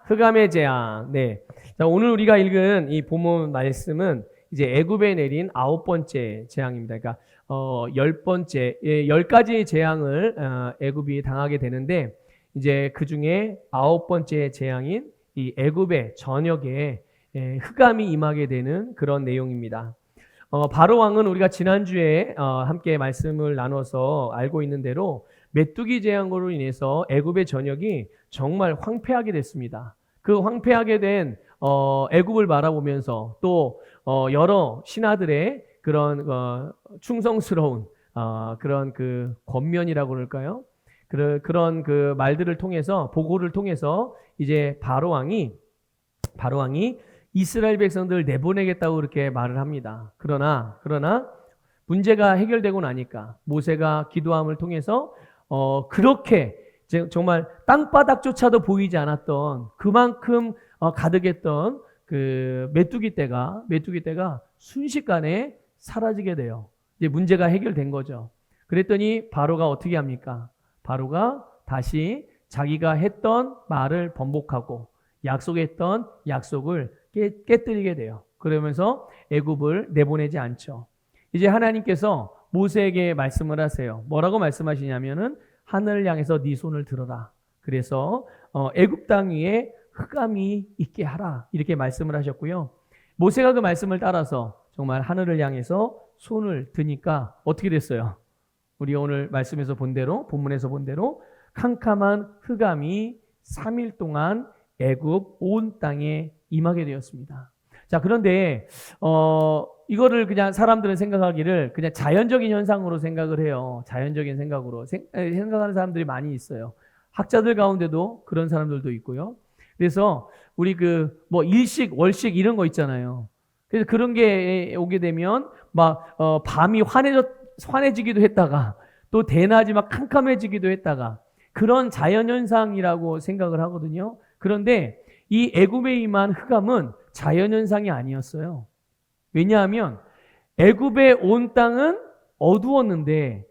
흑암의 재앙. 네. 자, 오늘 우리가 읽은 이 본문 말씀은 이제 애굽에 내린 9번째 재앙입니다. 그러니까 10번째, 10가지의 재앙을 애굽이 당하게 되는데 이제 그 중에 9번째 재앙인 이 애굽의 전역에 흑암이 임하게 되는 그런 내용입니다. 바로 왕은 우리가 지난주에 함께 말씀을 나눠서 알고 있는 대로 메뚜기 재앙으로 인해서 애굽의 전역이 정말 황폐하게 됐습니다. 그 황폐하게 된 애굽을 바라보면서 또 여러 신하들의 그런 충성스러운 그런 그 권면이라고 그럴까요? 그런 그 말들을 통해서 보고를 통해서 이제 바로 왕이 이스라엘 백성들을 내보내겠다고 그렇게 말을 합니다. 그러나 문제가 해결되고 나니까 모세가 기도함을 통해서 그렇게 정말 땅바닥조차도 보이지 않았던 그만큼 가득했던 그 메뚜기 떼가 순식간에 사라지게 돼요. 이제 문제가 해결된 거죠. 그랬더니 바로가 어떻게 합니까? 바로가 다시 자기가 했던 말을 번복하고 약속했던 약속을 깨뜨리게 돼요. 그러면서 애굽을 내보내지 않죠. 이제 하나님께서 모세에게 말씀을 하세요. 뭐라고 말씀하시냐면은 하늘을 향해서 네 손을 들어라. 그래서 애굽 땅 위에 흑암이 있게 하라. 이렇게 말씀을 하셨고요. 모세가 그 말씀을 따라서 정말 하늘을 향해서 손을 드니까 어떻게 됐어요? 우리 오늘 말씀에서 본 대로, 본문에서 본 대로 캄캄한 흑암이 3일 동안 애굽 온 땅에 임하게 되었습니다. 자, 그런데 이거를 그냥 사람들은 생각하기를 그냥 자연적인 현상으로 생각을 해요. 자연적인 생각으로 생각하는 사람들이 많이 있어요. 학자들 가운데도 그런 사람들도 있고요. 그래서 우리 뭐 일식, 월식 이런 거 있잖아요. 그래서 그런 게 오게 되면 막 밤이 환해지기도 했다가 또 대낮이 막 캄캄해지기도 했다가 그런 자연현상이라고 생각을 하거든요. 그런데 이 애굽에 임한 흑암은 자연현상이 아니었어요. 왜냐하면 애굽의 온 땅은 어두웠는데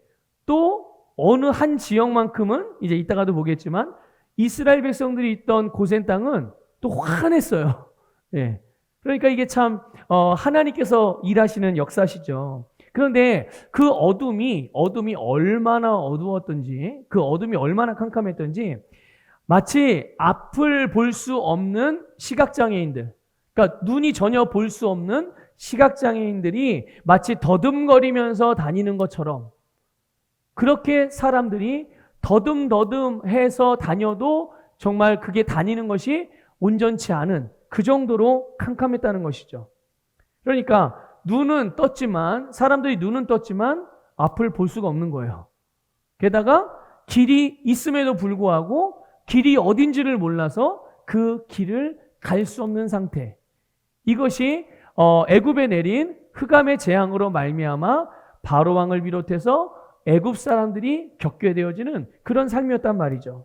또 어느 한 지역만큼은 이제 이따가도 보겠지만 이스라엘 백성들이 있던 고센 땅은 또 환했어요. 예. 그러니까 이게 참 하나님께서 일하시는 역사시죠. 그런데 그 어둠이 얼마나 어두웠던지, 그 어둠이 얼마나 캄캄했던지 마치 앞을 볼 수 없는 시각장애인들, 그러니까 눈이 전혀 볼 수 없는 시각장애인들이 마치 더듬거리면서 다니는 것처럼 그렇게 사람들이 더듬더듬해서 다녀도 정말 그게 다니는 것이 온전치 않은 그 정도로 캄캄했다는 것이죠. 그러니까 사람들이 눈은 떴지만 앞을 볼 수가 없는 거예요. 게다가 길이 있음에도 불구하고 길이 어딘지를 몰라서 그 길을 갈 수 없는 상태. 이것이 애굽에 내린 흑암의 재앙으로 말미암아 바로 왕을 비롯해서 애굽 사람들이 겪게 되어지는 그런 삶이었단 말이죠.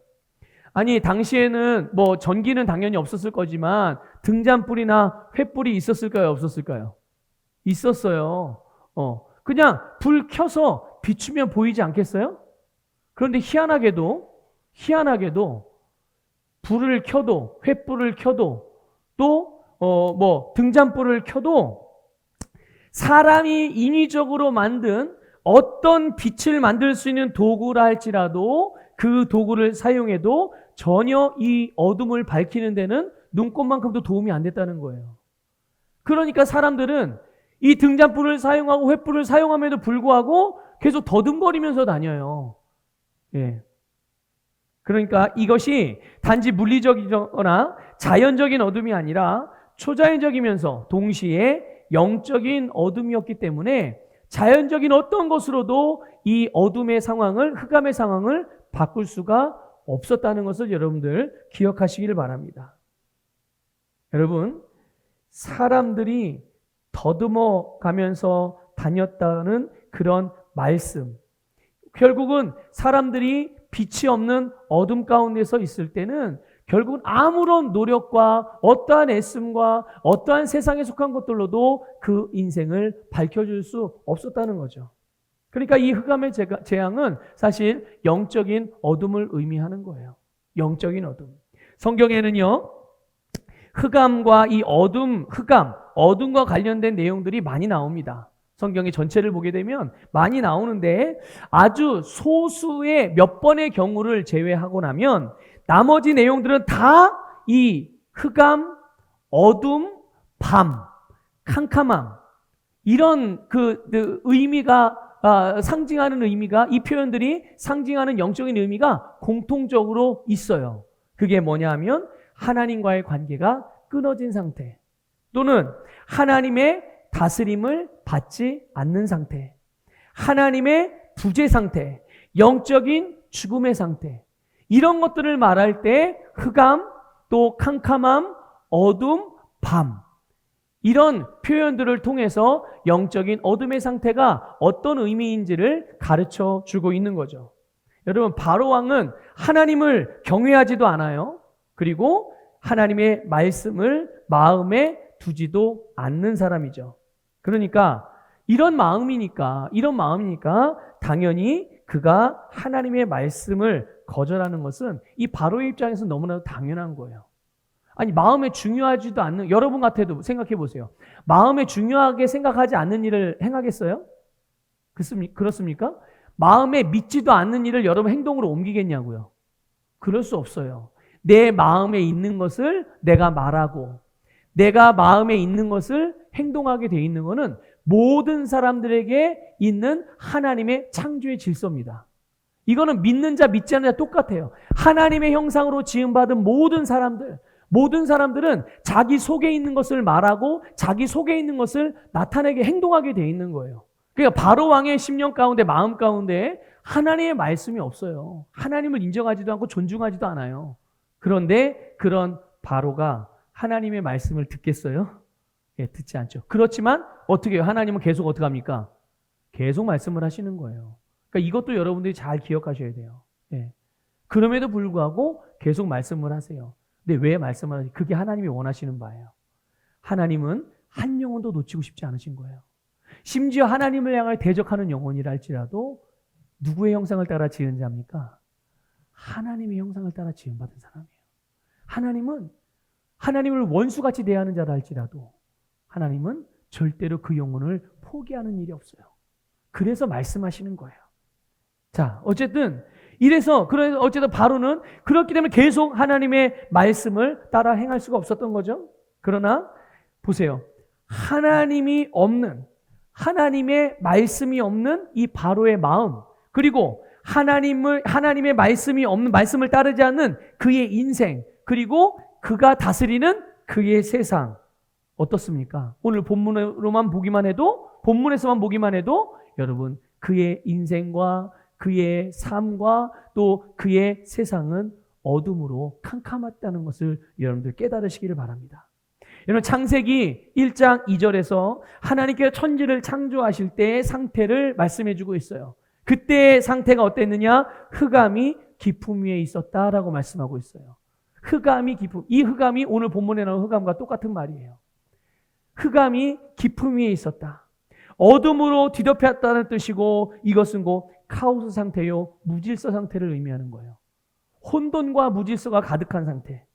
아니 당시에는 뭐 전기는 당연히 없었을 거지만 등잔불이나 횃불이 있었을까요? 없었을까요? 있었어요. 그냥 불 켜서 비추면 보이지 않겠어요? 그런데 희한하게도 불을 켜도 횃불을 켜도 또 뭐 등잔불을 켜도 사람이 인위적으로 만든 어떤 빛을 만들 수 있는 도구라 할지라도 그 도구를 사용해도 전혀 이 어둠을 밝히는 데는 눈곱만큼도 도움이 안 됐다는 거예요. 그러니까 사람들은 이 등잔불을 사용하고 횃불을 사용함에도 불구하고 계속 더듬거리면서 다녀요. 예. 그러니까 이것이 단지 물리적이거나 자연적인 어둠이 아니라 초자연적이면서 동시에 영적인 어둠이었기 때문에 자연적인 어떤 것으로도 이 어둠의 상황을, 흑암의 상황을 바꿀 수가 없었다는 것을 여러분들 기억하시기를 바랍니다. 여러분, 사람들이 더듬어 가면서 다녔다는 그런 말씀. 결국은 사람들이 빛이 없는 어둠 가운데서 있을 때는 결국은 아무런 노력과 어떠한 애씀과 어떠한 세상에 속한 것들로도 그 인생을 밝혀줄 수 없었다는 거죠. 그러니까 이 흑암의 재앙은 사실 영적인 어둠을 의미하는 거예요. 영적인 어둠. 성경에는요, 흑암과 이 어둠, 흑암, 어둠과 관련된 내용들이 많이 나옵니다. 성경의 전체를 보게 되면 많이 나오는데 아주 소수의 몇 번의 경우를 제외하고 나면 나머지 내용들은 다 이 흑암, 어둠, 밤, 캄캄함 이런 의미가 상징하는 의미가 이 표현들이 상징하는 영적인 의미가 공통적으로 있어요. 그게 뭐냐 하면 하나님과의 관계가 끊어진 상태 또는 하나님의 다스림을 받지 않는 상태, 하나님의 부재 상태, 영적인 죽음의 상태 이런 것들을 말할 때 흑암, 또 캄캄함, 어둠, 밤 이런 표현들을 통해서 영적인 어둠의 상태가 어떤 의미인지를 가르쳐 주고 있는 거죠. 여러분 바로 왕은 하나님을 경외하지도 않아요. 그리고 하나님의 말씀을 마음에 두지도 않는 사람이죠. 그러니까 이런 마음이니까 당연히 그가 하나님의 말씀을 거절하는 것은 이 바로의 입장에서 너무나도 당연한 거예요. 아니 마음에 중요하지도 않는 여러분 같아도 생각해 보세요. 마음에 중요하게 생각하지 않는 일을 행하겠어요? 그렇습니까? 마음에 믿지도 않는 일을 여러분 행동으로 옮기겠냐고요? 그럴 수 없어요. 내 마음에 있는 것을 내가 말하고 내가 마음에 있는 것을 행동하게 돼 있는 것은 모든 사람들에게 있는 하나님의 창조의 질서입니다. 이거는 믿는 자 믿지 않는 자 똑같아요. 하나님의 형상으로 지음받은 모든 사람들은 자기 속에 있는 것을 말하고 자기 속에 있는 것을 나타내게 행동하게 돼 있는 거예요. 그러니까 바로 왕의 심령 가운데 마음 가운데 하나님의 말씀이 없어요. 하나님을 인정하지도 않고 존중하지도 않아요. 그런데 그런 바로가 하나님의 말씀을 듣겠어요? 예, 듣지 않죠. 그렇지만 어떻게 해요? 하나님은 계속 어떻게 합니까? 계속 말씀을 하시는 거예요. 그러니까 이것도 여러분들이 잘 기억하셔야 돼요. 예. 그럼에도 불구하고 계속 말씀을 하세요. 근데 왜 말씀을 하세요? 그게 하나님이 원하시는 바예요. 하나님은 한 영혼도 놓치고 싶지 않으신 거예요. 심지어 하나님을 향해 대적하는 영혼이라 할지라도 누구의 형상을 따라 지은 자입니까? 하나님의 형상을 따라 지음받은 사람이에요. 하나님은 하나님을 원수같이 대하는 자라 할지라도 하나님은 절대로 그 영혼을 포기하는 일이 없어요. 그래서 말씀하시는 거예요. 자, 어쨌든 바로는 그렇기 때문에 계속 하나님의 말씀을 따라 행할 수가 없었던 거죠. 그러나 보세요. 하나님의 말씀이 없는 이 바로의 마음, 그리고 하나님의 말씀이 없는, 말씀을 따르지 않는 그의 인생, 그리고 그가 다스리는 그의 세상 어떻습니까? 오늘 본문에서만 보기만 해도 여러분 그의 인생과 그의 삶과 또 그의 세상은 어둠으로 캄캄했다는 것을 여러분들 깨달으시기를 바랍니다. 여러분 창세기 1장 2절에서 하나님께서 천지를 창조하실 때의 상태를 말씀해 주고 있어요. 그때의 상태가 어땠느냐? 흑암이 깊음 위에 있었다라고 말씀하고 있어요. 이 흑암이 오늘 본문에 나온 흑암과 똑같은 말이에요. 흑암이 깊음 위에 있었다. 어둠으로 뒤덮였다는 뜻이고 이것은 곧 카오스 상태요, 무질서 상태를 의미하는 거예요. 혼돈과 무질서가 가득한 상태.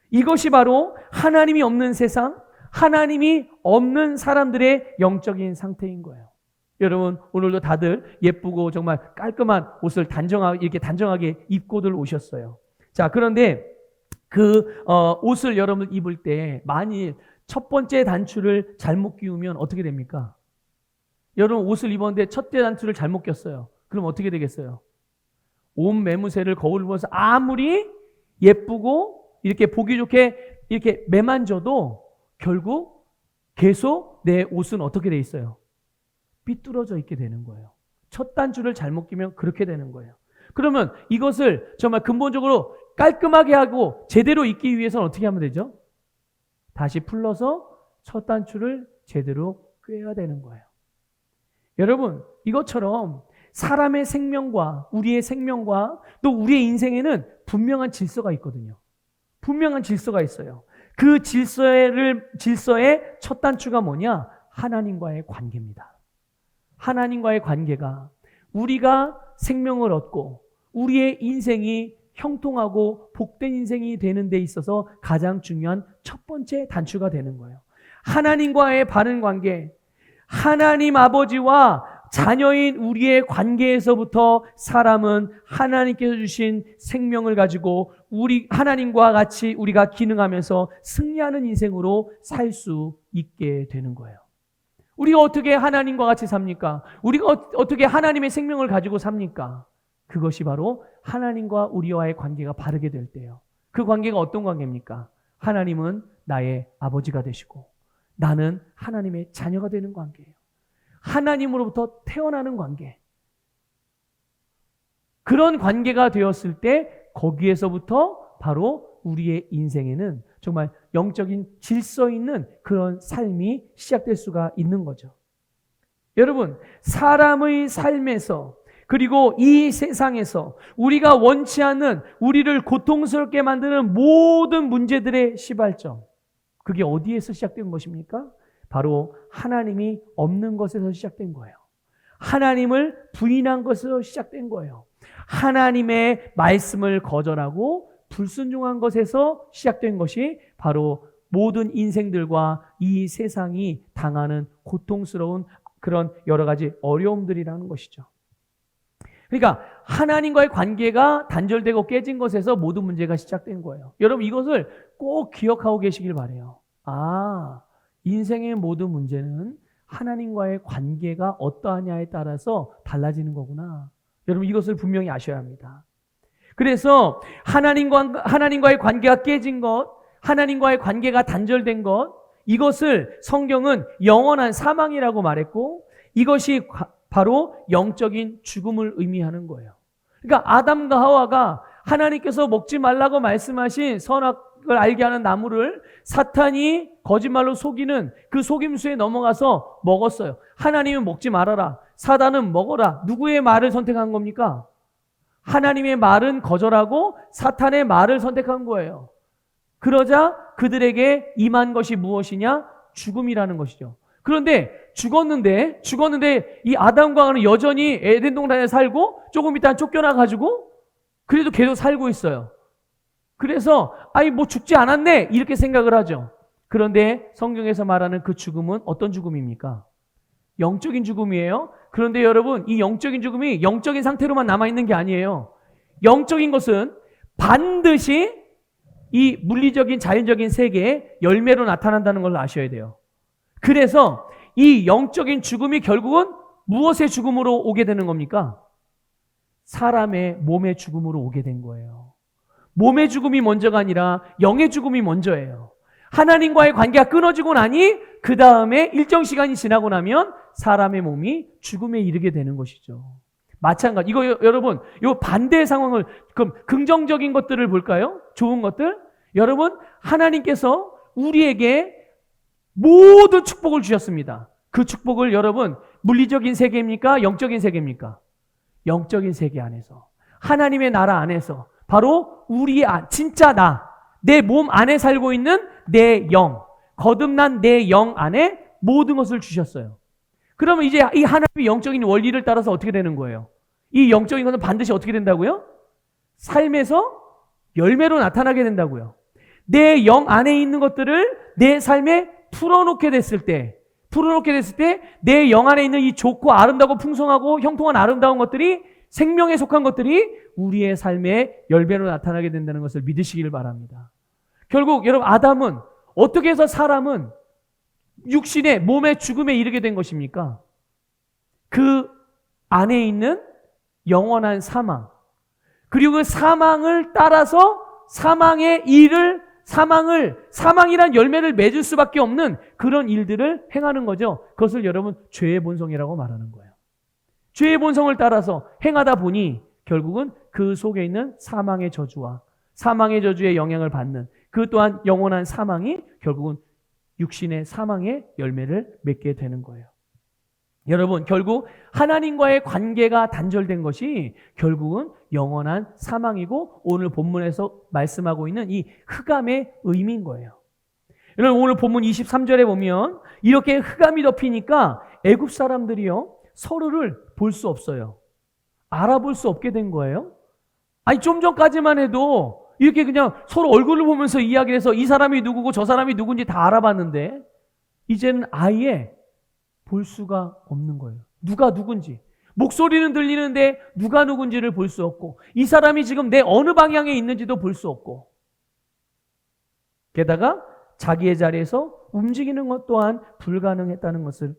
이것이 바로 하나님이 없는 세상, 하나님이 없는 사람들의 영적인 상태인 거예요. 여러분 오늘도 다들 예쁘고 정말 깔끔한 옷을 단정하게 입고들 오셨어요. 자, 그런데 그 옷을 여러분 입을 때 만일 첫 번째 단추를 잘못 끼우면 어떻게 됩니까? 여러분 옷을 입었는데 첫째 단추를 잘못 꼈어요. 그럼 어떻게 되겠어요? 온 매무새를 거울을 보면서 아무리 예쁘고 이렇게 보기 좋게 이렇게 매만져도 결국 계속 내 옷은 어떻게 돼 있어요? 삐뚤어져 있게 되는 거예요. 첫 단추를 잘못 끼면 그렇게 되는 거예요. 그러면 이것을 정말 근본적으로 깔끔하게 하고 제대로 입기 위해서는 어떻게 하면 되죠? 다시 풀러서 첫 단추를 제대로 꿰야 되는 거예요. 여러분 이것처럼 사람의 생명과 우리의 생명과 또 우리의 인생에는 분명한 질서가 있거든요. 분명한 질서가 있어요. 그 질서의 첫 단추가 뭐냐? 하나님과의 관계입니다. 하나님과의 관계가 우리가 생명을 얻고 우리의 인생이 형통하고 복된 인생이 되는 데 있어서 가장 중요한 첫 번째 단추가 되는 거예요. 하나님과의 바른 관계, 하나님 아버지와 자녀인 우리의 관계에서부터 사람은 하나님께서 주신 생명을 가지고 우리 하나님과 같이 우리가 기능하면서 승리하는 인생으로 살 수 있게 되는 거예요. 우리가 어떻게 하나님과 같이 삽니까? 우리가 어떻게 하나님의 생명을 가지고 삽니까? 그것이 바로 하나님과 우리와의 관계가 바르게 될 때예요. 그 관계가 어떤 관계입니까? 하나님은 나의 아버지가 되시고 나는 하나님의 자녀가 되는 관계예요. 하나님으로부터 태어나는 관계. 그런 관계가 되었을 때 거기에서부터 바로 우리의 인생에는 정말 영적인 질서 있는 그런 삶이 시작될 수가 있는 거죠. 여러분, 사람의 삶에서 그리고 이 세상에서 우리가 원치 않는 우리를 고통스럽게 만드는 모든 문제들의 시발점, 그게 어디에서 시작된 것입니까? 바로 하나님이 없는 것에서 시작된 거예요. 하나님을 부인한 것에서 시작된 거예요. 하나님의 말씀을 거절하고 불순종한 것에서 시작된 것이 바로 모든 인생들과 이 세상이 당하는 고통스러운 그런 여러 가지 어려움들이라는 것이죠. 그러니까 하나님과의 관계가 단절되고 깨진 것에서 모든 문제가 시작된 거예요. 여러분 이것을 꼭 기억하고 계시길 바라요. 인생의 모든 문제는 하나님과의 관계가 어떠하냐에 따라서 달라지는 거구나. 여러분 이것을 분명히 아셔야 합니다. 그래서 하나님과의 관계가 깨진 것, 하나님과의 관계가 단절된 것, 이것을 성경은 영원한 사망이라고 말했고 이것이 바로 영적인 죽음을 의미하는 거예요. 그러니까 아담과 하와가 하나님께서 먹지 말라고 말씀하신 선악을 알게 하는 나무를 사탄이 거짓말로 속이는 그 속임수에 넘어가서 먹었어요. 하나님은 먹지 말아라. 사단은 먹어라. 누구의 말을 선택한 겁니까? 하나님의 말은 거절하고 사탄의 말을 선택한 거예요. 그러자 그들에게 임한 것이 무엇이냐? 죽음이라는 것이죠. 그런데 죽었는데 이 아담과 하와는 여전히 에덴 동산에 살고 조금 있다 쫓겨나가지고 그래도 계속 살고 있어요. 그래서 뭐 죽지 않았네 이렇게 생각을 하죠. 그런데 성경에서 말하는 그 죽음은 어떤 죽음입니까? 영적인 죽음이에요. 그런데 여러분 이 영적인 죽음이 영적인 상태로만 남아있는 게 아니에요. 영적인 것은 반드시 이 물리적인 자연적인 세계의 열매로 나타난다는 걸 아셔야 돼요. 그래서 이 영적인 죽음이 결국은 무엇의 죽음으로 오게 되는 겁니까? 사람의 몸의 죽음으로 오게 된 거예요. 몸의 죽음이 먼저가 아니라 영의 죽음이 먼저예요. 하나님과의 관계가 끊어지고 나니 그 다음에 일정 시간이 지나고 나면 사람의 몸이 죽음에 이르게 되는 것이죠. 마찬가지. 이거 여러분, 이 반대의 상황을 그럼 긍정적인 것들을 볼까요? 좋은 것들. 여러분, 하나님께서 우리에게 모든 축복을 주셨습니다. 그 축복을 여러분 물리적인 세계입니까? 영적인 세계입니까? 영적인 세계 안에서 하나님의 나라 안에서 바로 우리의 진짜 내 몸 안에 살고 있는 내 영, 거듭난 내 영 안에 모든 것을 주셨어요. 그러면 이제 이 하나님의 영적인 원리를 따라서 어떻게 되는 거예요? 이 영적인 것은 반드시 어떻게 된다고요? 삶에서 열매로 나타나게 된다고요. 내 영 안에 있는 것들을 내 삶에 풀어놓게 됐을 때 내 영 안에 있는 이 좋고 아름다고 풍성하고 형통한 아름다운 것들이 생명에 속한 것들이 우리의 삶에 열매로 나타나게 된다는 것을 믿으시길 바랍니다. 결국 여러분 아담은 어떻게 해서 사람은 육신의 몸의 죽음에 이르게 된 것입니까? 그 안에 있는 영원한 사망 그리고 그 사망을 따라서 사망이란 열매를 맺을 수밖에 없는 그런 일들을 행하는 거죠. 그것을 여러분 죄의 본성이라고 말하는 거예요. 죄의 본성을 따라서 행하다 보니 결국은 그 속에 있는 사망의 저주와 사망의 저주의 영향을 받는 그 또한 영원한 사망이 결국은 육신의 사망의 열매를 맺게 되는 거예요. 여러분 결국 하나님과의 관계가 단절된 것이 결국은 영원한 사망이고 오늘 본문에서 말씀하고 있는 이 흑암의 의미인 거예요. 여러분 오늘 본문 23절에 보면 이렇게 흑암이 덮이니까 애굽 사람들이요 서로를 볼 수 없어요. 알아볼 수 없게 된 거예요. 아니 좀 전까지만 해도 이렇게 그냥 서로 얼굴을 보면서 이야기를 해서 이 사람이 누구고 저 사람이 누군지 다 알아봤는데 이제는 아예 볼 수가 없는 거예요. 누가 누군지. 목소리는 들리는데 누가 누군지를 볼 수 없고 이 사람이 지금 내 어느 방향에 있는지도 볼 수 없고 게다가 자기의 자리에서 움직이는 것 또한 불가능했다는 것을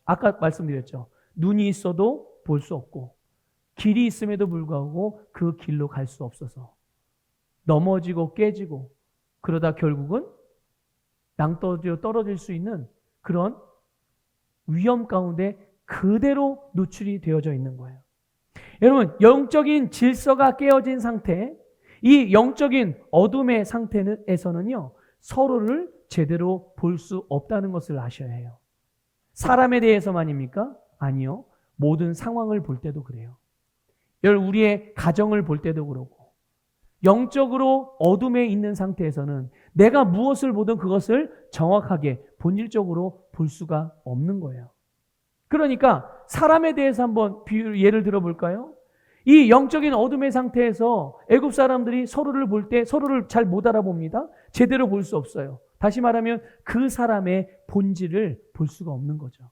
아까 말씀드렸죠. 눈이 있어도 볼 수 없고 길이 있음에도 불구하고 그 길로 갈 수 없어서 넘어지고 깨지고 그러다 결국은 낭떠러지로 떨어질 수 있는 그런 위험 가운데 그대로 노출이 되어져 있는 거예요. 여러분, 영적인 질서가 깨어진 상태, 이 영적인 어둠의 상태에서는요, 서로를 제대로 볼 수 없다는 것을 아셔야 해요. 사람에 대해서만입니까? 아니요. 모든 상황을 볼 때도 그래요. 여러분, 우리의 가정을 볼 때도 그렇고, 영적으로 어둠에 있는 상태에서는 내가 무엇을 보든 그것을 정확하게 본질적으로 볼 수가 없는 거예요. 그러니까 사람에 대해서 한번 예를 들어볼까요? 이 영적인 어둠의 상태에서 애굽 사람들이 서로를 볼 때 서로를 잘 못 알아봅니다. 제대로 볼 수 없어요. 다시 말하면 그 사람의 본질을 볼 수가 없는 거죠.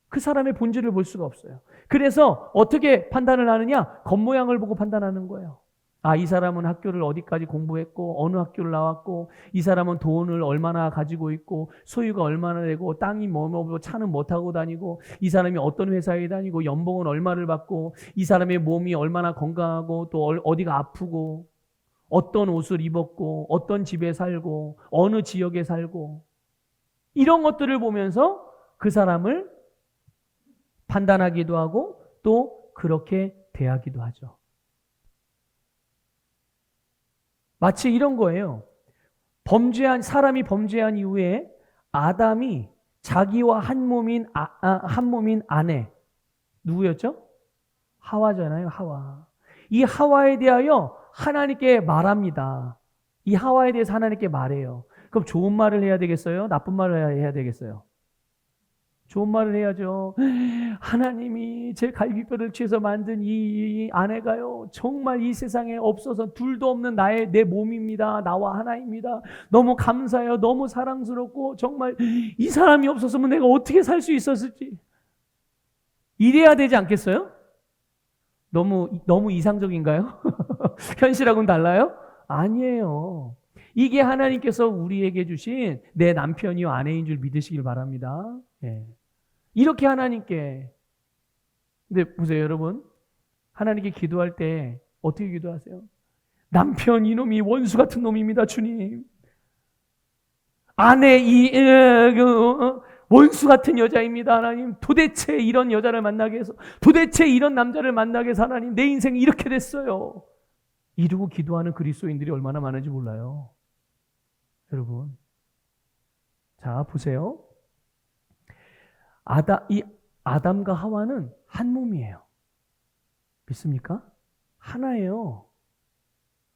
그 사람의 본질을 볼 수가 없어요. 그래서 어떻게 판단을 하느냐? 겉모양을 보고 판단하는 거예요. 아, 이 사람은 학교를 어디까지 공부했고 어느 학교를 나왔고 이 사람은 돈을 얼마나 가지고 있고 소유가 얼마나 되고 땅이 뭐뭐 차는 뭐 타고 다니고 이 사람이 어떤 회사에 다니고 연봉은 얼마를 받고 이 사람의 몸이 얼마나 건강하고 또 어디가 아프고 어떤 옷을 입었고 어떤 집에 살고 어느 지역에 살고 이런 것들을 보면서 그 사람을 판단하기도 하고 또 그렇게 대하기도 하죠. 마치 이런 거예요. 사람이 범죄한 이후에 아담이 자기와 한 몸인 아내, 누구였죠? 하와잖아요, 하와. 이 하와에 대하여 하나님께 말합니다. 이 하와에 대해서 하나님께 말해요. 그럼 좋은 말을 해야 되겠어요? 나쁜 말을 해야 되겠어요? 좋은 말을 해야죠. 하나님이 제 갈비뼈를 취해서 만든 이 아내가요, 정말 이 세상에 없어서 둘도 없는 내 몸입니다. 나와 하나입니다. 너무 감사해요. 너무 사랑스럽고 정말 이 사람이 없었으면 내가 어떻게 살 수 있었을지. 이래야 되지 않겠어요? 너무 이상적인가요? 현실하고는 달라요? 아니에요. 이게 하나님께서 우리에게 주신 내 남편이요 아내인 줄 믿으시길 바랍니다. 예. 이렇게 하나님께. 근데 보세요, 여러분. 하나님께 기도할 때 어떻게 기도하세요? 남편 이놈이 원수 같은 놈입니다, 주님. 아내 원수 같은 여자입니다, 하나님. 도대체 이런 여자를 만나게 해서, 도대체 이런 남자를 만나게 해서 하나님, 내 인생이 이렇게 됐어요. 이러고 기도하는 그리스도인들이 얼마나 많은지 몰라요. 여러분. 자, 보세요. 이 아담과 하와는 한 몸이에요. 믿습니까? 하나예요.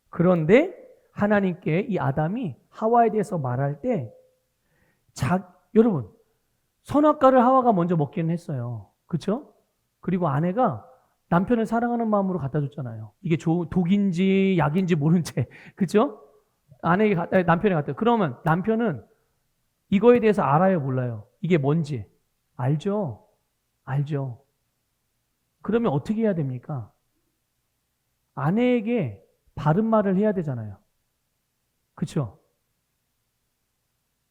그런데 하나님께 이 아담이 하와에 대해서 말할 때, 여러분, 선악과를 하와가 먼저 먹기는 했어요. 그렇죠? 그리고 아내가 남편을 사랑하는 마음으로 갖다 줬잖아요. 이게 독인지 약인지 모른 채. 그렇죠? 남편이 갖다. 그러면 남편은 이거에 대해서 알아요, 몰라요? 이게 뭔지. 알죠? 알죠. 그러면 어떻게 해야 됩니까? 아내에게 바른 말을 해야 되잖아요. 그렇죠?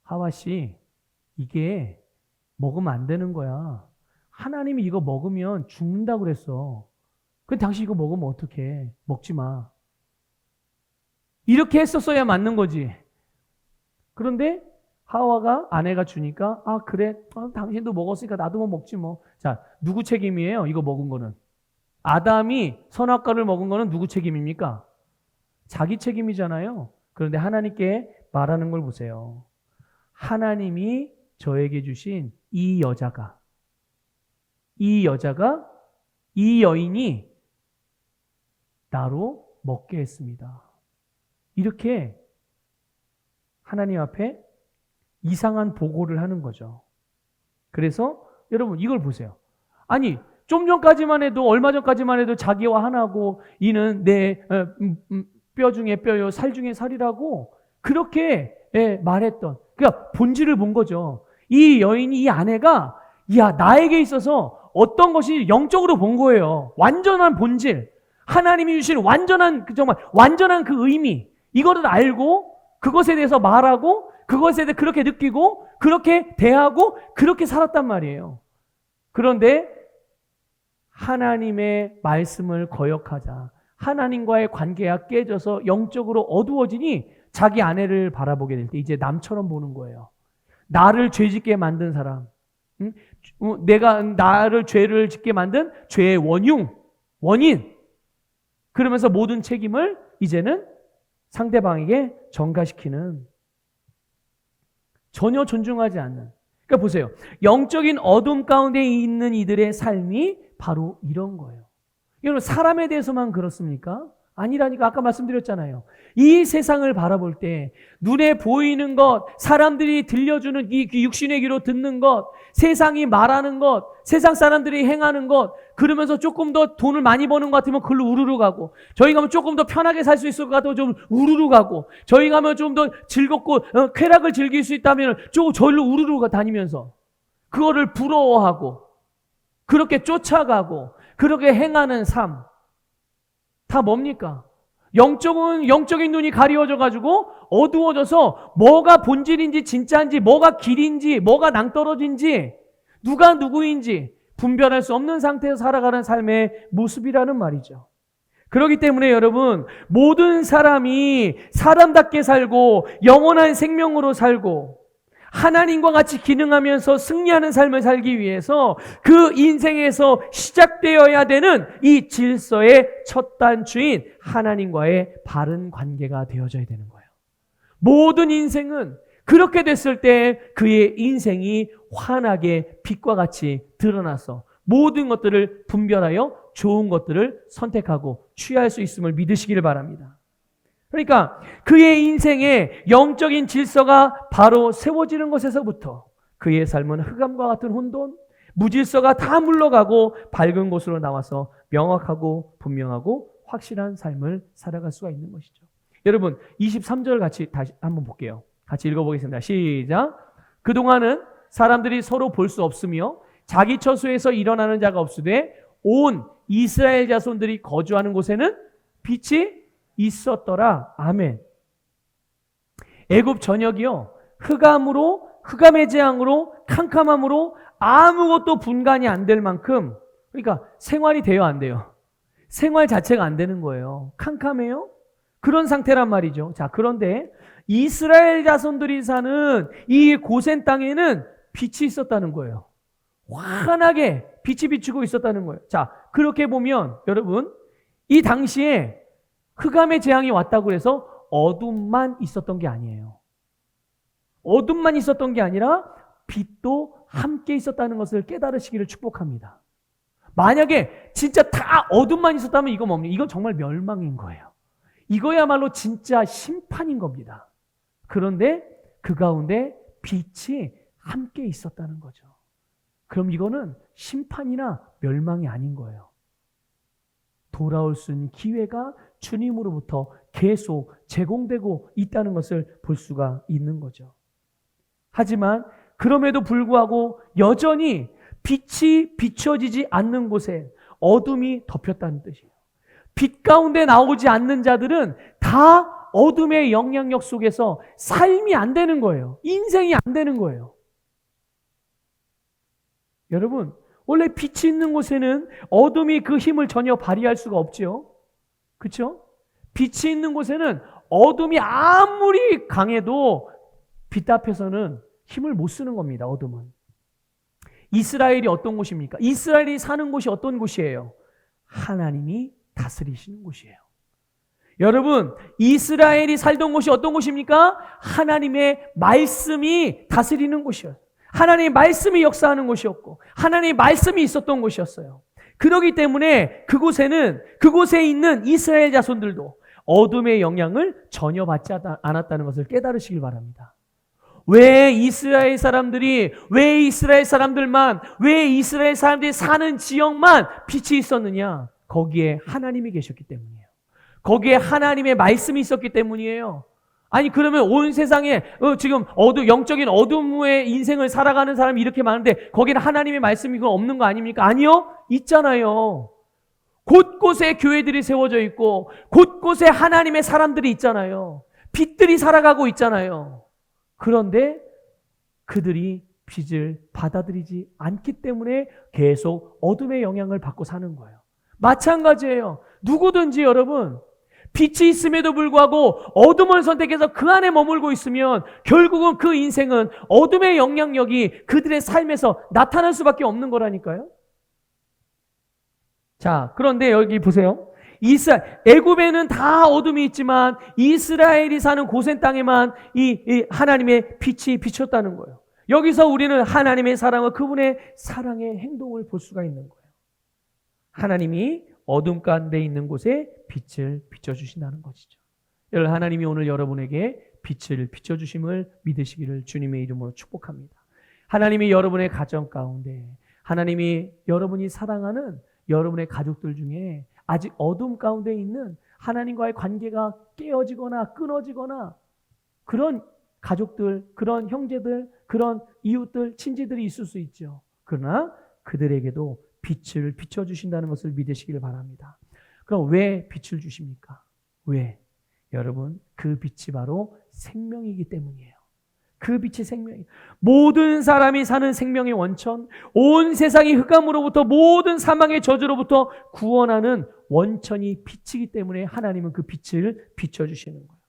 하와 씨, 이게 먹으면 안 되는 거야. 하나님이 이거 먹으면 죽는다고 그랬어. 근데 당신 이거 먹으면 어떡해? 먹지 마. 이렇게 했었어야 맞는 거지. 그런데 하와가 아내가 주니까 그래, 당신도 먹었으니까 나도 뭐 먹지 뭐. 자, 누구 책임이에요? 이거 먹은 거는. 아담이 선악과를 먹은 거는 누구 책임입니까? 자기 책임이잖아요. 그런데 하나님께 말하는 걸 보세요. 하나님이 저에게 주신 이 여인이 나로 먹게 했습니다. 이렇게 하나님 앞에 이상한 보고를 하는 거죠. 그래서 여러분 이걸 보세요. 아니 좀 전까지만 해도, 얼마 전까지만 해도 자기와 하나고 이는 내 뼈 중에 뼈요 살 중에 살이라고 그렇게 말했던, 그러니까 본질을 본 거죠. 이 여인이, 이 아내가 나에게 있어서 어떤 것이 영적으로 본 거예요. 완전한 본질, 하나님이 주신 완전한, 정말 완전한 그 의미, 이거를 알고 그것에 대해서 말하고 그것에 대해 그렇게 느끼고 그렇게 대하고 그렇게 살았단 말이에요. 그런데 하나님의 말씀을 거역하자 하나님과의 관계가 깨져서 영적으로 어두워지니 자기 아내를 바라보게 될 때 이제 남처럼 보는 거예요. 나를 죄짓게 만든 사람, 내가 나를 죄를 짓게 만든 죄의 원인, 그러면서 모든 책임을 이제는 상대방에게 전가시키는, 전혀 존중하지 않는. 그러니까 보세요. 영적인 어둠 가운데 있는 이들의 삶이 바로 이런 거예요. 여러분, 사람에 대해서만 그렇습니까? 아니라니까. 아까 말씀드렸잖아요. 이 세상을 바라볼 때 눈에 보이는 것, 사람들이 들려주는 이 육신의 귀로 듣는 것, 세상이 말하는 것, 세상 사람들이 행하는 것, 그러면서 조금 더 돈을 많이 버는 것 같으면 그걸로 우르르 가고, 저희 가면 조금 더 편하게 살 수 있을 것 같으면 좀 우르르 가고, 저희 가면 좀 더 즐겁고 쾌락을 즐길 수 있다면 조금 저희로 우르르 다니면서 그거를 부러워하고 그렇게 쫓아가고 그렇게 행하는 삶, 다 뭡니까? 영적인 눈이 가리워져 가지고 어두워져서 뭐가 본질인지 진짜인지, 뭐가 길인지, 뭐가 낭떠러진지, 누가 누구인지 분별할 수 없는 상태에서 살아가는 삶의 모습이라는 말이죠. 그렇기 때문에 여러분, 모든 사람이 사람답게 살고 영원한 생명으로 살고 하나님과 같이 기능하면서 승리하는 삶을 살기 위해서 그 인생에서 시작되어야 되는 이 질서의 첫 단추인 하나님과의 바른 관계가 되어져야 되는 거예요. 모든 인생은 그렇게 됐을 때 그의 인생이 환하게 빛과 같이 드러나서 모든 것들을 분별하여 좋은 것들을 선택하고 취할 수 있음을 믿으시기를 바랍니다. 그러니까 그의 인생의 영적인 질서가 바로 세워지는 것에서부터 그의 삶은 흑암과 같은 혼돈, 무질서가 다 물러가고 밝은 곳으로 나와서 명확하고 분명하고 확실한 삶을 살아갈 수가 있는 것이죠. 여러분, 23절 같이 다시 한번 볼게요. 같이 읽어보겠습니다. 시작. 그동안은 사람들이 서로 볼 수 없으며 자기 처소에서 일어나는 자가 없으되 온 이스라엘 자손들이 거주하는 곳에는 빛이 있었더라. 아멘. 애굽 전역이요, 흑암의 재앙으로, 캄캄함으로 아무것도 분간이 안 될 만큼, 그러니까 생활이 돼요, 안 돼요? 생활 자체가 안 되는 거예요. 캄캄해요. 그런 상태란 말이죠. 자, 그런데 이스라엘 자손들이 사는 이 고센 땅에는 빛이 있었다는 거예요. 환하게 빛이 비추고 있었다는 거예요. 자, 그렇게 보면 여러분, 이 당시에 흑암의 재앙이 왔다고 해서 어둠만 있었던 게 아니에요. 어둠만 있었던 게 아니라 빛도 함께 있었다는 것을 깨달으시기를 축복합니다. 만약에 진짜 다 어둠만 있었다면 이건 뭡니까? 이건 정말 멸망인 거예요. 이거야말로 진짜 심판인 겁니다. 그런데 그 가운데 빛이 함께 있었다는 거죠. 그럼 이거는 심판이나 멸망이 아닌 거예요. 돌아올 수 있는 기회가 주님으로부터 계속 제공되고 있다는 것을 볼 수가 있는 거죠. 하지만 그럼에도 불구하고 여전히 빛이 비춰지지 않는 곳에 어둠이 덮였다는 뜻이에요. 빛 가운데 나오지 않는 자들은 다 어둠의 영향력 속에서 삶이 안 되는 거예요. 인생이 안 되는 거예요. 여러분, 원래 빛이 있는 곳에는 어둠이 그 힘을 전혀 발휘할 수가 없죠. 그렇죠? 빛이 있는 곳에는 어둠이 아무리 강해도 빛 앞에서는 힘을 못 쓰는 겁니다. 어둠은. 이스라엘이 어떤 곳입니까? 이스라엘이 사는 곳이 어떤 곳이에요? 하나님이 다스리시는 곳이에요. 여러분, 이스라엘이 살던 곳이 어떤 곳입니까? 하나님의 말씀이 다스리는 곳이었어요. 하나님의 말씀이 역사하는 곳이었고 하나님의 말씀이 있었던 곳이었어요. 그렇기 때문에 그곳에 있는 이스라엘 자손들도 어둠의 영향을 전혀 받지 않았다는 것을 깨달으시길 바랍니다. 왜 이스라엘 사람들만, 왜 이스라엘 사람들이 사는 지역만 빛이 있었느냐? 거기에 하나님이 계셨기 때문이에요. 거기에 하나님의 말씀이 있었기 때문이에요. 아니 그러면 온 세상에 지금 영적인 어둠의 인생을 살아가는 사람이 이렇게 많은데 거기는 하나님의 말씀이 없는 거 아닙니까? 아니요. 있잖아요. 곳곳에 교회들이 세워져 있고 곳곳에 하나님의 사람들이 있잖아요. 빛들이 살아가고 있잖아요. 그런데 그들이 빛을 받아들이지 않기 때문에 계속 어둠의 영향을 받고 사는 거예요. 마찬가지예요. 누구든지 여러분 빛이 있음에도 불구하고 어둠을 선택해서 그 안에 머물고 있으면 결국은 그 인생은 어둠의 영향력이 그들의 삶에서 나타날 수밖에 없는 거라니까요. 자, 그런데 여기 보세요. 애굽에는 다 어둠이 있지만 이스라엘이 사는 고센 땅에만 이 하나님의 빛이 비쳤다는 거예요. 여기서 우리는 하나님의 사랑과 그분의 사랑의 행동을 볼 수가 있는 거예요. 하나님이 어둠 가운데 있는 곳에 빛을 비춰주신다는 것이죠. 여러분, 하나님이 오늘 여러분에게 빛을 비춰주심을 믿으시기를 주님의 이름으로 축복합니다. 하나님이 여러분의 가정 가운데, 하나님이 여러분이 사랑하는 여러분의 가족들 중에 아직 어둠 가운데 있는 하나님과의 관계가 깨어지거나 끊어지거나 그런 가족들, 그런 형제들, 그런 이웃들, 친지들이 있을 수 있죠. 그러나 그들에게도 빛을 비춰주신다는 것을 믿으시길 바랍니다. 그럼 왜 빛을 주십니까? 왜? 여러분, 그 빛이 바로 생명이기 때문이에요. 그 빛이 생명이에요. 모든 사람이 사는 생명의 원천, 온 세상이 흑암으로부터 모든 사망의 저주로부터 구원하는 원천이 빛이기 때문에 하나님은 그 빛을 비춰주시는 거예요.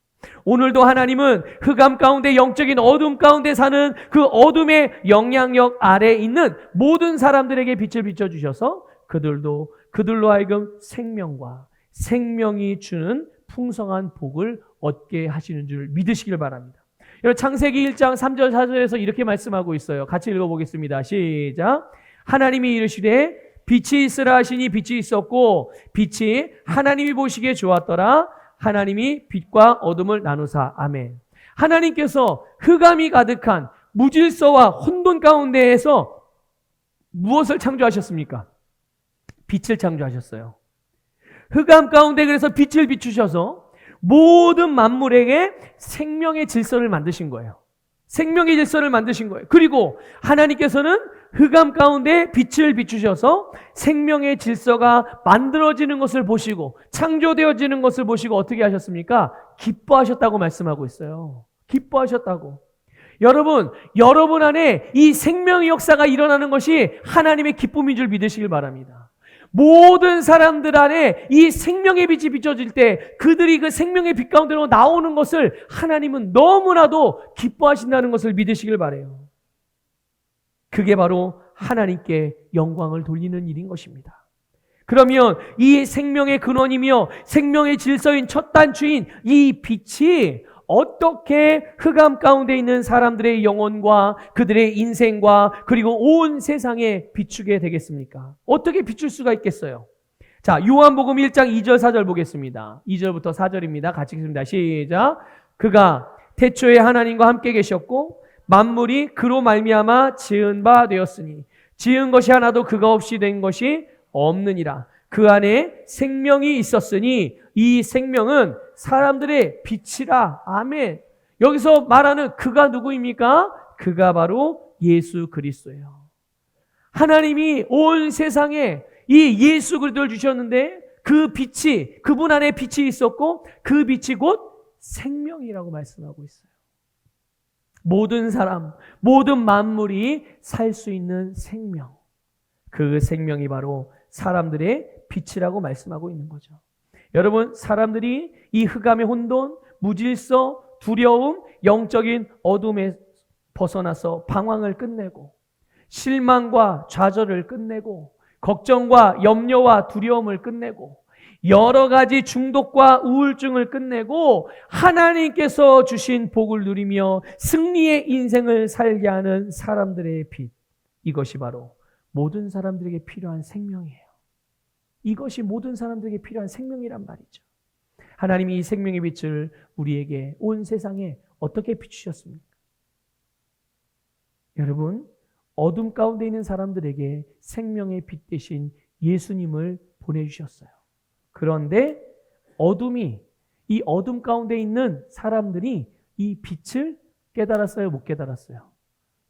오늘도 하나님은 흑암 가운데 영적인 어둠 가운데 사는 그 어둠의 영향력 아래에 있는 모든 사람들에게 빛을 비춰주셔서 그들로 하여금 생명과 생명이 주는 풍성한 복을 얻게 하시는 줄 믿으시길 바랍니다. 여러분, 창세기 1장 3절 4절에서 이렇게 말씀하고 있어요. 같이 읽어보겠습니다. 시작. 하나님이 이르시되 빛이 있으라 하시니 빛이 있었고 빛이 하나님이 보시기에 좋았더라. 하나님이 빛과 어둠을 나누사. 아멘. 하나님께서 흑암이 가득한 무질서와 혼돈 가운데에서 무엇을 창조하셨습니까? 빛을 창조하셨어요. 흑암 가운데 그래서 빛을 비추셔서 모든 만물에게 생명의 질서를 만드신 거예요. 생명의 질서를 만드신 거예요. 그리고 하나님께서는 흑암 가운데 빛을 비추셔서 생명의 질서가 만들어지는 것을 보시고 창조되어지는 것을 보시고 어떻게 하셨습니까? 기뻐하셨다고 말씀하고 있어요. 기뻐하셨다고. 여러분 안에 이 생명의 역사가 일어나는 것이 하나님의 기쁨인 줄 믿으시길 바랍니다. 모든 사람들 안에 이 생명의 빛이 비춰질 때 그들이 그 생명의 빛 가운데로 나오는 것을 하나님은 너무나도 기뻐하신다는 것을 믿으시길 바라요. 그게 바로 하나님께 영광을 돌리는 일인 것입니다. 그러면 이 생명의 근원이며 생명의 질서인 첫 단추인 이 빛이 어떻게 흑암 가운데 있는 사람들의 영혼과 그들의 인생과 그리고 온 세상에 비추게 되겠습니까? 어떻게 비출 수가 있겠어요? 자, 요한복음 1장 2절 4절 보겠습니다. 2절부터 4절입니다. 같이 읽습니다. 시작. 그가 태초에 하나님과 함께 계셨고 만물이 그로 말미암아 지은 바 되었으니 지은 것이 하나도 그가 없이 된 것이 없느니라. 그 안에 생명이 있었으니 이 생명은 사람들의 빛이라. 아멘. 여기서 말하는 그가 누구입니까? 그가 바로 예수 그리스도예요. 하나님이 온 세상에 이 예수 그리스도를 주셨는데 그 빛이, 그분 안에 빛이 있었고 그 빛이 곧 생명이라고 말씀하고 있어요. 모든 사람, 모든 만물이 살 수 있는 생명. 그 생명이 바로 사람들의 빛이라고 말씀하고 있는 거죠. 여러분, 사람들이 이 흑암의 혼돈, 무질서, 두려움, 영적인 어둠에 벗어나서 방황을 끝내고 실망과 좌절을 끝내고 걱정과 염려와 두려움을 끝내고 여러 가지 중독과 우울증을 끝내고 하나님께서 주신 복을 누리며 승리의 인생을 살게 하는 사람들의 빛. 이것이 바로 모든 사람들에게 필요한 생명이에요. 이것이 모든 사람들에게 필요한 생명이란 말이죠. 하나님이 이 생명의 빛을 우리에게 온 세상에 어떻게 비추셨습니까? 여러분, 어둠 가운데 있는 사람들에게 생명의 빛 대신 예수님을 보내주셨어요. 그런데 이 어둠 가운데 있는 사람들이 이 빛을 깨달았어요? 못 깨달았어요?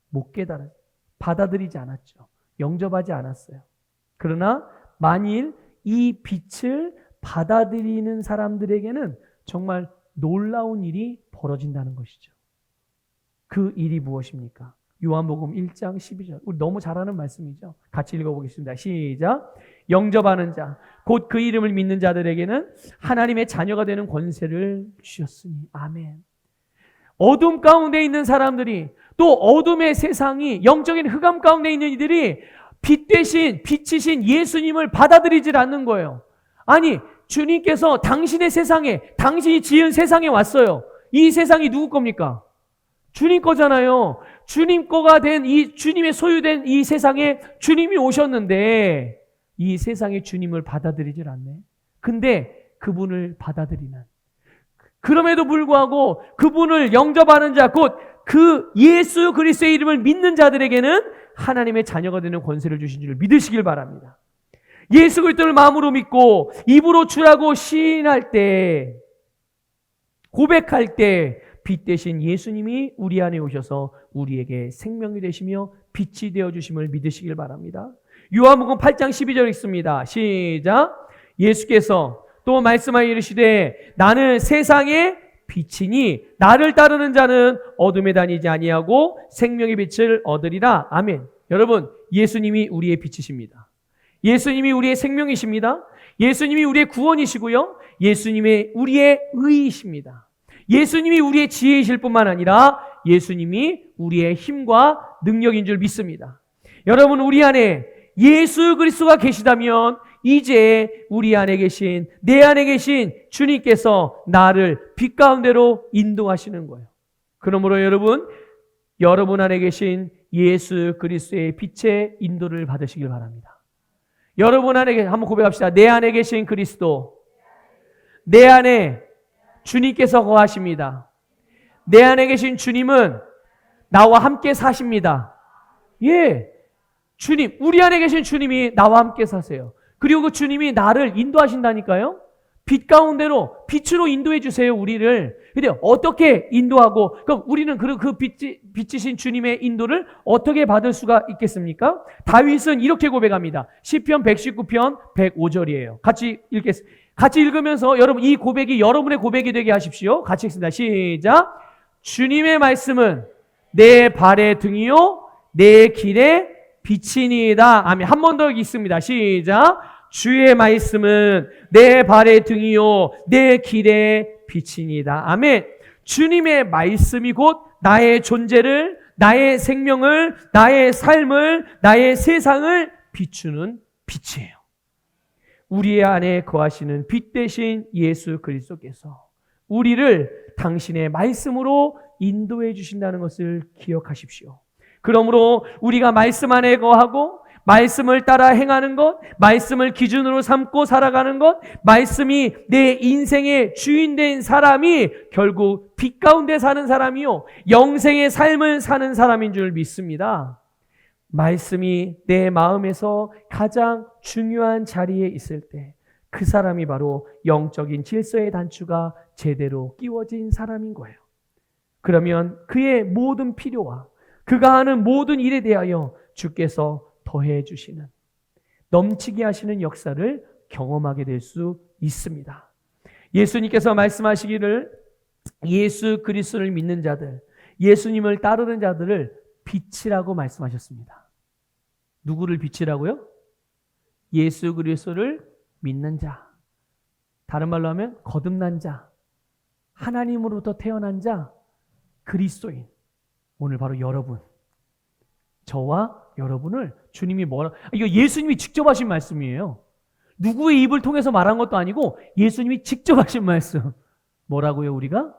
못 깨달았어요. 받아들이지 않았죠. 영접하지 않았어요. 그러나 만일 이 빛을 받아들이는 사람들에게는 정말 놀라운 일이 벌어진다는 것이죠. 그 일이 무엇입니까? 요한복음 1장 12절. 우리 너무 잘하는 말씀이죠. 같이 읽어보겠습니다. 시작. 영접하는 자, 곧 그 이름을 믿는 자들에게는 하나님의 자녀가 되는 권세를 주셨으니. 아멘. 어둠 가운데 있는 사람들이, 또 어둠의 세상이, 영적인 흑암 가운데 있는 이들이 빛 대신, 빛이신 예수님을 받아들이질 않는 거예요. 아니, 주님께서 당신의 세상에, 당신이 지은 세상에 왔어요. 이 세상이 누구 겁니까? 주님 거잖아요. 주님 거가 된 주님의 소유된 이 세상에 주님이 오셨는데 이 세상에 주님을 받아들이질 않네. 근데 그분을 받아들이는, 그럼에도 불구하고 그분을 영접하는 자, 곧 그 예수 그리스도의 이름을 믿는 자들에게는 하나님의 자녀가 되는 권세를 주신 줄 믿으시길 바랍니다. 예수 그리스도를 마음으로 믿고 입으로 주라고 시인할 때, 고백할 때 빛 대신 예수님이 우리 안에 오셔서 우리에게 생명이 되시며 빛이 되어주심을 믿으시길 바랍니다. 요한복음 8장 12절 읽습니다. 시작. 예수께서 또 말씀하여 이르시되 나는 세상의 빛이니 나를 따르는 자는 어둠에 다니지 아니하고 생명의 빛을 얻으리라. 아멘. 여러분, 예수님이 우리의 빛이십니다. 예수님이 우리의 생명이십니다. 예수님이 우리의 구원이시고요. 예수님이 우리의 의이십니다. 예수님이 우리의 지혜이실 뿐만 아니라 예수님이 우리의 힘과 능력인 줄 믿습니다. 여러분, 우리 안에 예수 그리스도가 계시다면 이제 우리 안에 계신, 내 안에 계신 주님께서 나를 빛 가운데로 인도하시는 거예요. 그러므로 여러분 안에 계신 예수 그리스도의 빛의 인도를 받으시길 바랍니다. 여러분 안에, 한번 고백합시다. 내 안에 계신 그리스도, 내 안에 주님께서 거하십니다. 내 안에 계신 주님은 나와 함께 사십니다. 예, 주님, 우리 안에 계신 주님이 나와 함께 사세요. 그리고 그 주님이 나를 인도하신다니까요. 빛 가운데로, 빛으로 인도해 주세요, 우리를. 근데 어떻게 인도하고, 그럼 우리는 그 빛이신 주님의 인도를 어떻게 받을 수가 있겠습니까? 다윗은 이렇게 고백합니다. 시편 119편 105절이에요. 같이 읽겠습니다. 같이 읽으면서 여러분, 이 고백이 여러분의 고백이 되게 하십시오. 같이 읽습니다. 시작. 주님의 말씀은 내 발의 등이요 내 길의 빛이니이다. 아멘. 한 번 더 읽습니다. 시작. 주의 말씀은 내 발의 등이요 내 길의 빛이니이다. 아멘. 주님의 말씀이 곧 나의 존재를, 나의 생명을, 나의 삶을, 나의 세상을 비추는 빛이에요. 우리 안에 거하시는 빛 대신 예수 그리스도께서 우리를 당신의 말씀으로 인도해 주신다는 것을 기억하십시오. 그러므로 우리가 말씀 안에 거하고 말씀을 따라 행하는 것, 말씀을 기준으로 삼고 살아가는 것, 말씀이 내 인생의 주인 된 사람이 결국 빛 가운데 사는 사람이요 영생의 삶을 사는 사람인 줄 믿습니다. 말씀이 내 마음에서 가장 중요한 자리에 있을 때 그 사람이 바로 영적인 질서의 단추가 제대로 끼워진 사람인 거예요. 그러면 그의 모든 필요와 그가 하는 모든 일에 대하여 주께서 더해 주시는, 넘치게 하시는 역사를 경험하게 될 수 있습니다. 예수님께서 말씀하시기를 예수 그리스도를 믿는 자들, 예수님을 따르는 자들을 빛이라고 말씀하셨습니다. 누구를 빛이라고요? 예수 그리스도를 믿는 자, 다른 말로 하면 거듭난 자, 하나님으로부터 태어난 자, 그리스도인. 오늘 바로 여러분, 저와 여러분을 주님이 이거 예수님이 직접 하신 말씀이에요. 누구의 입을 통해서 말한 것도 아니고 예수님이 직접 하신 말씀. 뭐라고요? 우리가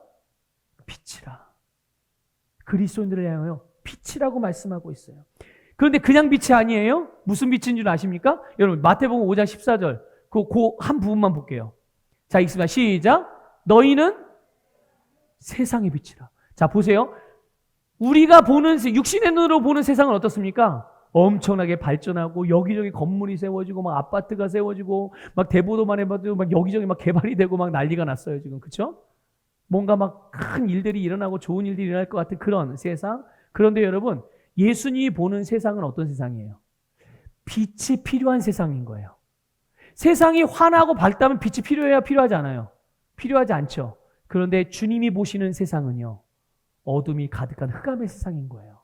빛이라. 그리스도인들을 향하여 빛이라고 말씀하고 있어요. 그런데 그냥 빛이 아니에요. 무슨 빛인 줄 아십니까? 여러분, 마태복음 5장 14절 그 한 부분만 볼게요. 자, 읽습니다. 시작. 너희는 세상의 빛이라. 자, 보세요. 우리가 보는 육신의 눈으로 보는 세상은 어떻습니까? 엄청나게 발전하고 여기저기 건물이 세워지고 막 아파트가 세워지고 막 대보도만 해봐도 막 여기저기 막 개발이 되고 막 난리가 났어요 지금. 그렇죠? 뭔가 막 큰 일들이 일어나고 좋은 일들이 일어날 것 같은 그런 세상. 그런데 여러분, 예수님이 보는 세상은 어떤 세상이에요? 빛이 필요한 세상인 거예요. 세상이 환하고 밝다면 빛이 필요해야 필요하지 않아요? 필요하지 않죠. 그런데 주님이 보시는 세상은요, 어둠이 가득한 흑암의 세상인 거예요.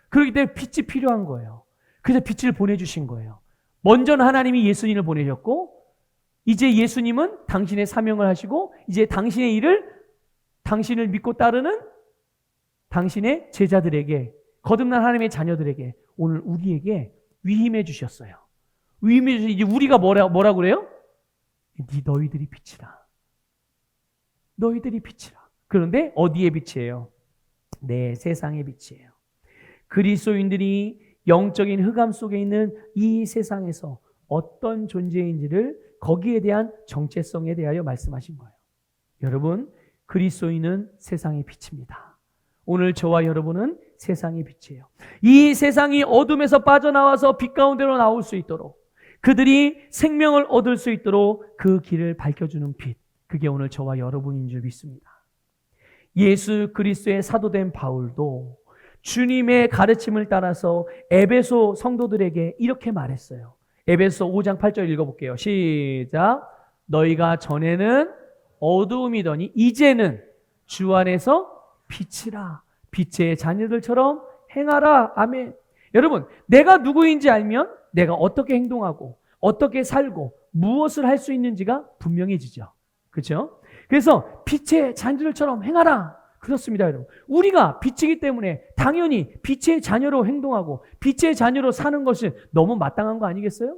그렇기 때문에 빛이 필요한 거예요. 그래서 빛을 보내주신 거예요. 먼저는 하나님이 예수님을 보내셨고, 이제 예수님은 당신의 사명을 하시고, 이제 당신의 일을 당신을 믿고 따르는 당신의 제자들에게, 거듭난 하나님의 자녀들에게 오늘 우리에게 위임해 주셨어요. 위임해 주셔서 이제 우리가 뭐라 그래요? 너희들이 빛이라. 너희들이 빛이라. 그런데 어디의 빛이에요? 내 세상의 빛이에요. 그리스도인들이 영적인 흑암 속에 있는 이 세상에서 어떤 존재인지를 거기에 대한 정체성에 대하여 말씀하신 거예요. 여러분, 그리스도인은 세상의 빛입니다. 오늘 저와 여러분은 세상의 빛이에요. 이 세상이 어둠에서 빠져나와서 빛 가운데로 나올 수 있도록, 그들이 생명을 얻을 수 있도록 그 길을 밝혀주는 빛, 그게 오늘 저와 여러분인 줄 믿습니다. 예수 그리스도의 사도된 바울도 주님의 가르침을 따라서 에베소 성도들에게 이렇게 말했어요. 에베소 5장 8절 읽어볼게요. 시작. 너희가 전에는 어두움이더니 이제는 주 안에서 빛이라. 빛의 자녀들처럼 행하라. 아멘. 여러분, 내가 누구인지 알면 내가 어떻게 행동하고 어떻게 살고 무엇을 할 수 있는지가 분명해지죠. 그렇죠? 그래서 빛의 자녀들처럼 행하라. 그렇습니다, 여러분. 우리가 빛이기 때문에 당연히 빛의 자녀로 행동하고 빛의 자녀로 사는 것이 너무 마땅한 거 아니겠어요?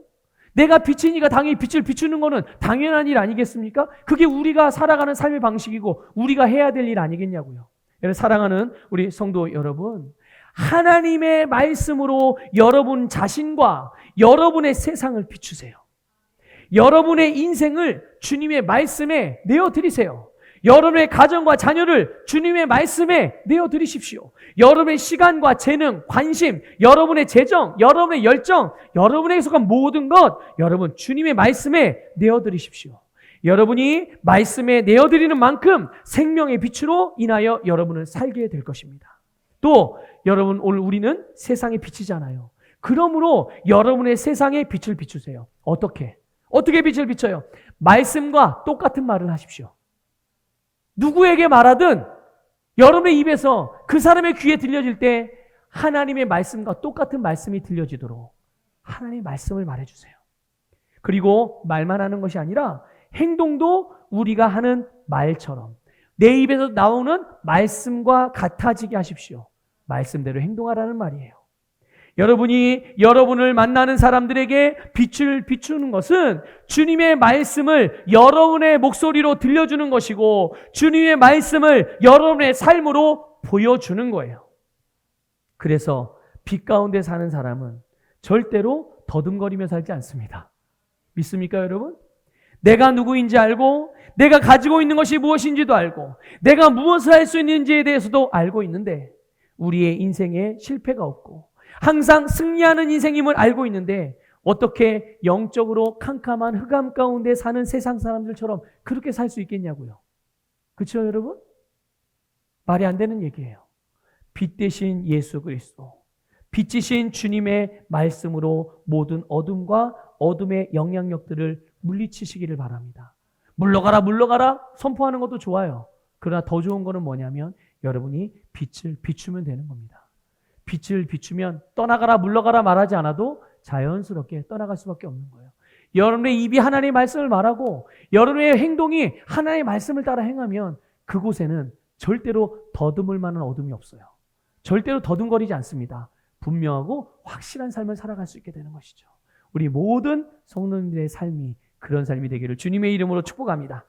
내가 빛이니까 당연히 빛을 비추는 거는 당연한 일 아니겠습니까? 그게 우리가 살아가는 삶의 방식이고 우리가 해야 될 일 아니겠냐고요. 여러분, 사랑하는 우리 성도 여러분, 하나님의 말씀으로 여러분 자신과 여러분의 세상을 비추세요. 여러분의 인생을 주님의 말씀에 내어드리세요. 여러분의 가정과 자녀를 주님의 말씀에 내어드리십시오. 여러분의 시간과 재능, 관심, 여러분의 재정, 여러분의 열정, 여러분에게 속한 모든 것, 여러분 주님의 말씀에 내어드리십시오. 여러분이 말씀에 내어드리는 만큼 생명의 빛으로 인하여 여러분을 살게 될 것입니다. 또 여러분, 오늘 우리는 세상의 빛이잖아요. 그러므로 여러분의 세상에 빛을 비추세요. 어떻게 빛을 비춰요? 말씀과 똑같은 말을 하십시오. 누구에게 말하든 여러분의 입에서 그 사람의 귀에 들려질 때 하나님의 말씀과 똑같은 말씀이 들려지도록 하나님의 말씀을 말해주세요. 그리고 말만 하는 것이 아니라 행동도 우리가 하는 말처럼 내 입에서 나오는 말씀과 같아지게 하십시오. 말씀대로 행동하라는 말이에요. 여러분이 여러분을 만나는 사람들에게 빛을 비추는 것은 주님의 말씀을 여러분의 목소리로 들려주는 것이고 주님의 말씀을 여러분의 삶으로 보여주는 거예요. 그래서 빛 가운데 사는 사람은 절대로 더듬거리며 살지 않습니다. 믿습니까, 여러분? 내가 누구인지 알고 내가 가지고 있는 것이 무엇인지도 알고 내가 무엇을 할 수 있는지에 대해서도 알고 있는데 우리의 인생에 실패가 없고 항상 승리하는 인생임을 알고 있는데 어떻게 영적으로 캄캄한 흑암 가운데 사는 세상 사람들처럼 그렇게 살 수 있겠냐고요. 그렇죠, 여러분? 말이 안 되는 얘기예요. 빛 대신 예수 그리스도, 빛이신 주님의 말씀으로 모든 어둠과 어둠의 영향력들을 물리치시기를 바랍니다. 물러가라 물러가라 선포하는 것도 좋아요. 그러나 더 좋은 거는 뭐냐면 여러분이 빛을 비추면 되는 겁니다. 빛을 비추면 떠나가라 물러가라 말하지 않아도 자연스럽게 떠나갈 수밖에 없는 거예요. 여러분의 입이 하나님의 말씀을 말하고 여러분의 행동이 하나님의 말씀을 따라 행하면 그곳에는 절대로 더듬을 만한 어둠이 없어요. 절대로 더듬거리지 않습니다. 분명하고 확실한 삶을 살아갈 수 있게 되는 것이죠. 우리 모든 성도님들의 삶이 그런 삶이 되기를 주님의 이름으로 축복합니다.